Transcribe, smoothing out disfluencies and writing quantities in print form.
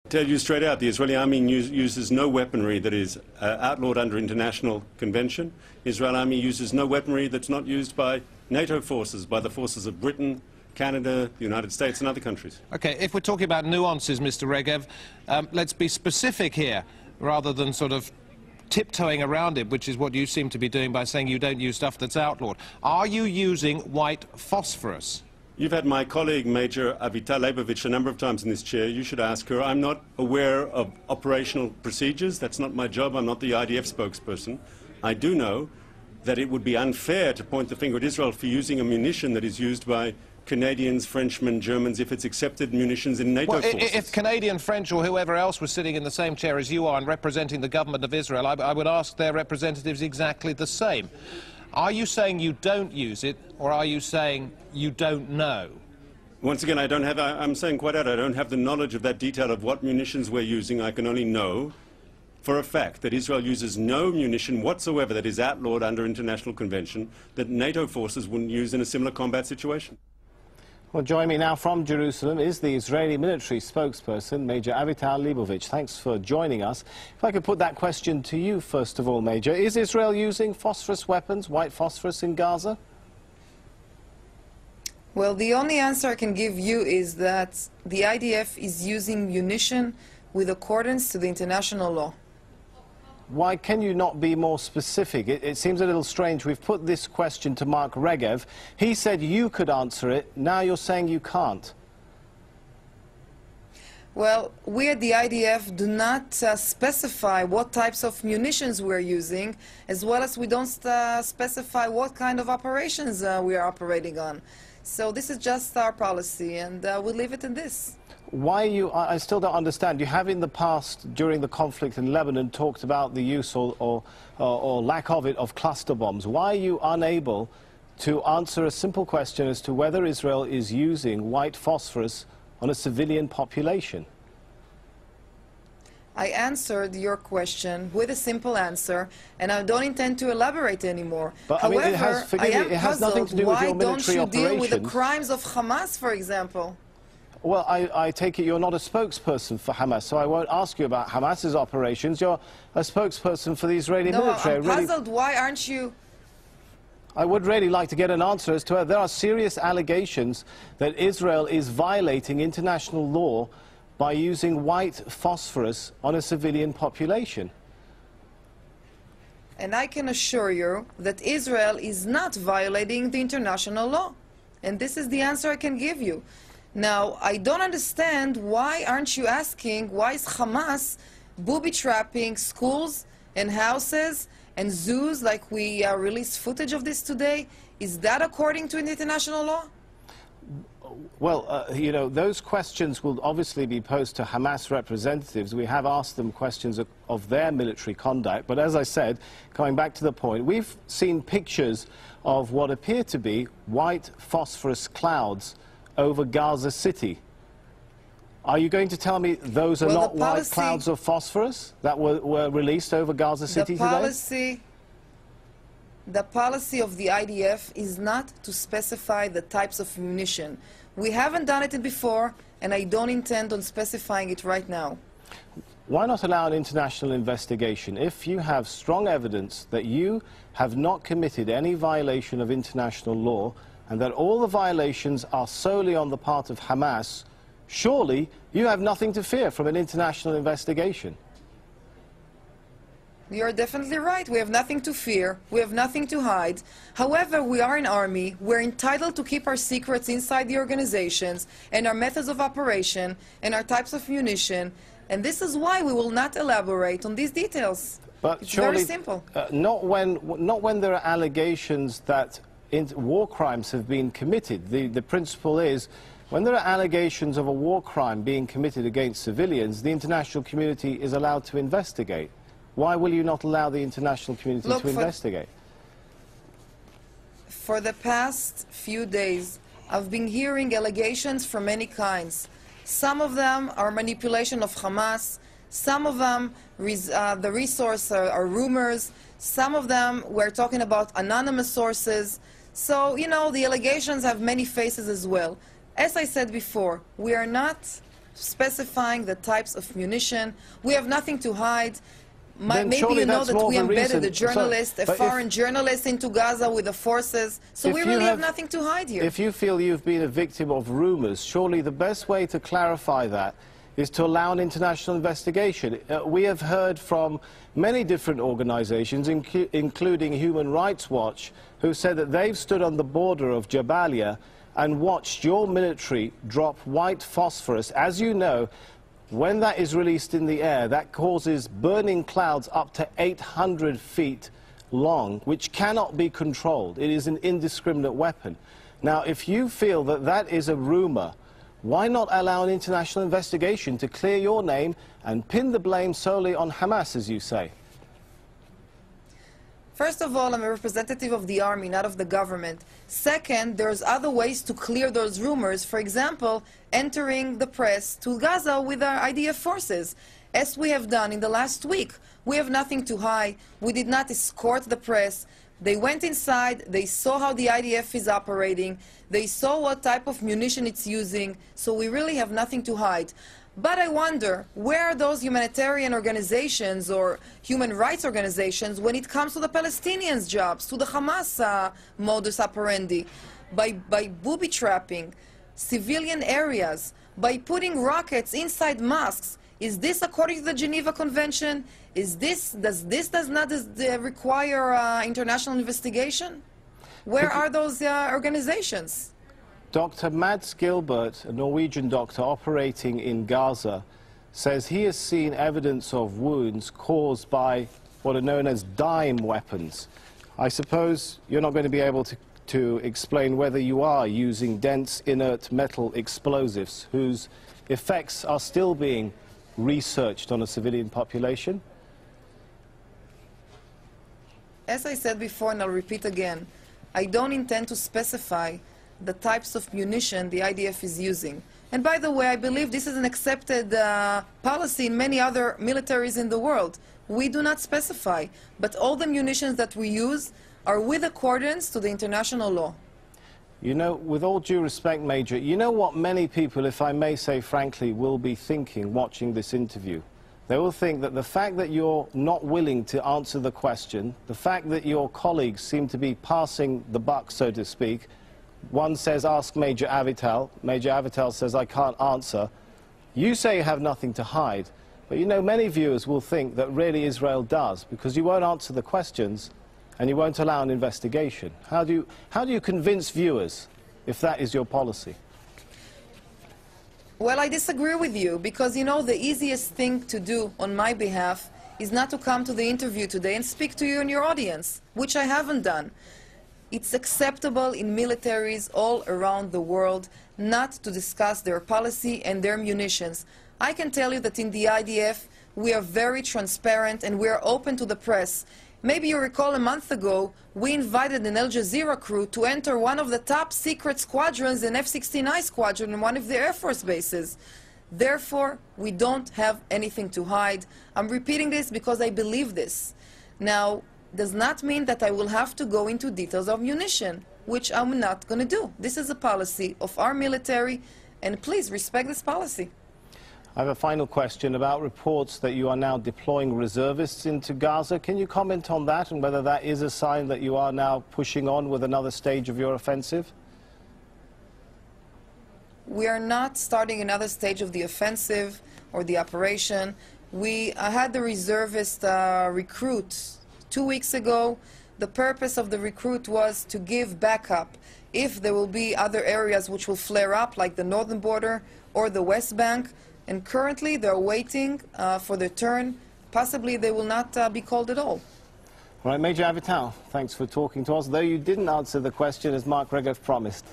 Tell you straight out, the Israeli army uses no weaponry that is outlawed under international convention. Israeli army uses no weaponry that's not used by NATO forces, by the forces of Britain, Canada, the United States and other countries. Okay, if we're talking about nuances, Mr. Regev, let's be specific here rather than sort of tiptoeing around it, which is what you seem to be doing by saying you don't use stuff that's outlawed. Are you using white phosphorus? You've had my colleague, Major Avital Leibovich, a number of times in this chair. You should ask her. I'm not aware of operational procedures. That's not my job. I'm not the IDF spokesperson. I do know that it would be unfair to point the finger at Israel for using a munition that is used by Canadians, Frenchmen, Germans, if it's accepted munitions in NATO forces. If Canadian, French or whoever else was sitting in the same chair as you are and representing the government of Israel, I would ask their representatives exactly the same. Are you saying you don't use it, or are you saying you don't know? Once again, I'm saying quite out, I don't have the knowledge of that detail of what munitions we're using. I can only know for a fact that Israel uses no munition whatsoever that is outlawed under international convention that NATO forces wouldn't use in a similar combat situation. Well, joining me now from Jerusalem is the Israeli military spokesperson, Major Avital Leibovich. Thanks for joining us. If I could put that question to you, first of all, Major. Is Israel using phosphorus weapons, white phosphorus, in Gaza? Well, the only answer I can give you is that the IDF is using munition with accordance to the international law. Why can you not be more specific? It seems a little strange. We've put this question to Mark Regev. He said you could answer it. Now you're saying you can't. Well, we at the IDF do not specify what types of munitions we're using, as well as we don't specify what kind of operations we are operating on. So this is just our policy, and we'll leave it in this. Why I still don't understand. You have in the past, during the conflict in Lebanon, talked about the use or lack of it of cluster bombs. Why are you unable to answer a simple question as to whether Israel is using white phosphorus on a civilian population? I answered your question with a simple answer, and I don't intend to elaborate anymore. But, however, I am puzzled why don't you deal with the crimes of Hamas, for example? Well, I take it you're not a spokesperson for Hamas, so I won't ask you about Hamas's operations. You're a spokesperson for the Israeli military. No, I'm puzzled. Why aren't you? I would really like to get an answer as to whether there are serious allegations that Israel is violating international law by using white phosphorus on a civilian population. And I can assure you that Israel is not violating the international law. And this is the answer I can give you. Now, I don't understand why aren't you asking why is Hamas booby-trapping schools and houses and zoos like we released footage of this today? Is that according to international law? Well, you know, those questions will obviously be posed to Hamas representatives. We have asked them questions of their military conduct. But as I said, coming back to the point, we've seen pictures of what appear to be white phosphorus clouds over Gaza City. Are you going to tell me those are not white clouds of phosphorus that were released over Gaza City today? The policy of the IDF is not to specify the types of munition. We haven't done it before, and I don't intend on specifying it right now. Why not allow an international investigation if you have strong evidence that you have not committed any violation of international law and that all the violations are solely on the part of Hamas? Surely you have nothing to fear from an international investigation. You're definitely right. We have nothing to fear. We have nothing to hide. However, we are an army. We're entitled to keep our secrets inside the organizations and our methods of operation and our types of munition. And this is why we will not elaborate on these details. But it's surely, very simple. Not when there are allegations that war crimes have been committed. The principle is, when there are allegations of a war crime being committed against civilians, the international community is allowed to investigate. Why will you not allow the international community to investigate? For the past few days, I've been hearing allegations from many kinds. Some of them are manipulation of Hamas. Some of them, the resource are rumors. Some of them, we're talking about anonymous sources. So, you know, the allegations have many faces as well. As I said before, we are not specifying the types of munition. We have nothing to hide. Maybe surely you know that's that more we of a embedded reason. a journalist, a foreign journalist into Gaza with the forces, so we really have nothing to hide here. If you feel you've been a victim of rumors, surely the best way to clarify that is to allow an international investigation. We have heard from many different organizations, including Human Rights Watch, who said that they've stood on the border of Jabalia and watched your military drop white phosphorus. As you know, when that is released in the air, that causes burning clouds up to 800 feet long, which cannot be controlled. It is an indiscriminate weapon. Now, if you feel that that is a rumor, why not allow an international investigation to clear your name and pin the blame solely on Hamas, as you say? First of all, I'm a representative of the army, not of the government. Second, there's other ways to clear those rumors. For example, entering the press to Gaza with our IDF forces, as we have done in the last week. We have nothing to hide. We did not escort the press. They went inside, they saw how the IDF is operating, they saw what type of munition it's using, so we really have nothing to hide. But I wonder, where are those humanitarian organizations or human rights organizations when it comes to the Palestinians' jobs, to the Hamas modus operandi, by booby-trapping civilian areas, by putting rockets inside mosques? Is this according to the Geneva Convention? Does this not require international investigation? Where are those organizations? Dr. Mads Gilbert, a Norwegian doctor operating in Gaza, says he has seen evidence of wounds caused by what are known as dime weapons. I suppose you're not going to be able to explain whether you are using dense, inert metal explosives whose effects are still being researched on a civilian population? As I said before, and I'll repeat again, I don't intend to specify the types of munition the IDF is using. And by the way, I believe this is an accepted policy in many other militaries in the world. We do not specify, but all the munitions that we use are with accordance to the international law. You know, with all due respect, Major, you know what many people, if I may say frankly, will be thinking watching this interview? They will think that the fact that you're not willing to answer the question, the fact that your colleagues seem to be passing the buck, so to speak, one says, ask Major Avital. Major Avital says, I can't answer. You say you have nothing to hide. But you know, many viewers will think that really Israel does, because you won't answer the questions and you won't allow an investigation. How do you convince viewers if that is your policy? Well, I disagree with you, because, you know, the easiest thing to do on my behalf is not to come to the interview today and speak to you and your audience, which I haven't done. It's acceptable in militaries all around the world not to discuss their policy and their munitions. I can tell you that in the IDF we are very transparent and we are open to the press. Maybe you recall a month ago we invited an Al Jazeera crew to enter one of the top secret squadrons, an F-69 squadron in one of the Air Force bases. Therefore, we don't have anything to hide. I'm repeating this because I believe this. Now, does not mean that I will have to go into details of munition, which I'm not going to do. This is a policy of our military, and please respect this policy. I have a final question about reports that you are now deploying reservists into Gaza. Can you comment on that and whether that is a sign that you are now pushing on with another stage of your offensive? We are not starting another stage of the offensive or the operation. We had the reservist recruit 2 weeks ago. The purpose of the recruit was to give backup if there will be other areas which will flare up, like the northern border or the West Bank. And currently they're waiting for their turn. Possibly they will not be called at all. All right, Major Avital, thanks for talking to us, though you didn't answer the question as Mark Regev promised.